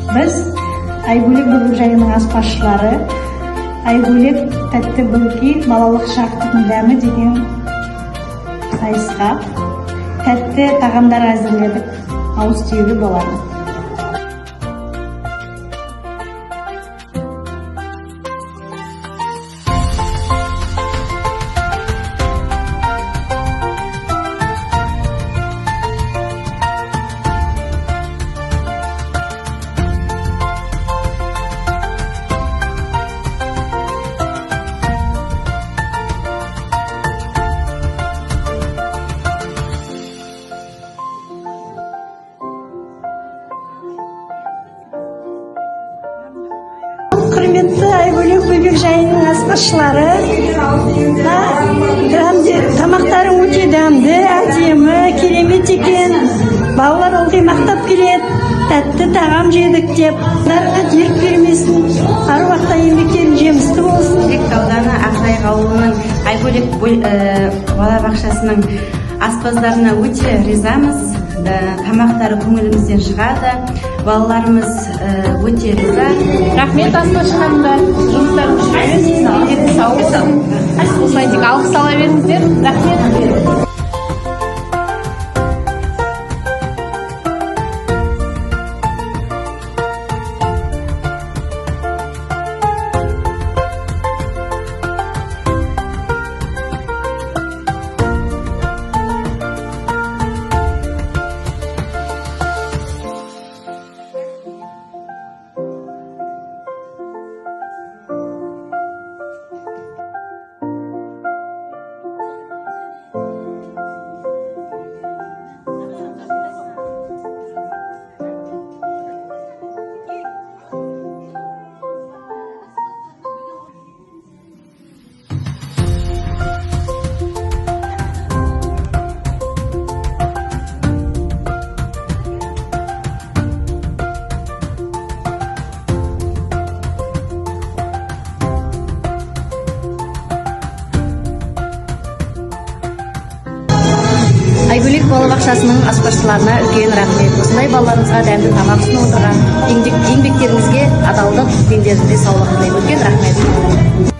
Biz Айгулек Бөбекжайының аспазшылары Айгулек тәтті бөлки балалық шақтың дәмі деген сайысқа тәтті тағамдар әзірледік. Ауыз тиюге болады. Құрметті Айгулек Бөбекжайының аспазшылары, тамақтарың өте дәмді, әдемі, керемет екен. Балалар ылғи мақтап келеді, тәтті тағам жедік деп. Оларға дерт бермесін, ар уақытта еңбектерің жемісті болсын. Ауданы Ақжайық ауылының Айгулек балабақшасының аспаздарына өте ризамыз. Тамақтары көңілімізден шығады. Балаларымыз өте риза. Рахмет аспазшыларымдар, жұмыстарыңыз жүрсін, дені сау болсын. Осылай тек алғыс ала беріңіздер. Рахмет. Айгулек балабақшасының аспазшыларына үлкен рахмет. Осындай балаларыңызға дәмді тамақ ұсынып отырған еңбектеріңізге адалдық, денлеріңізге саулық тілеймін. Үлкен рахмет.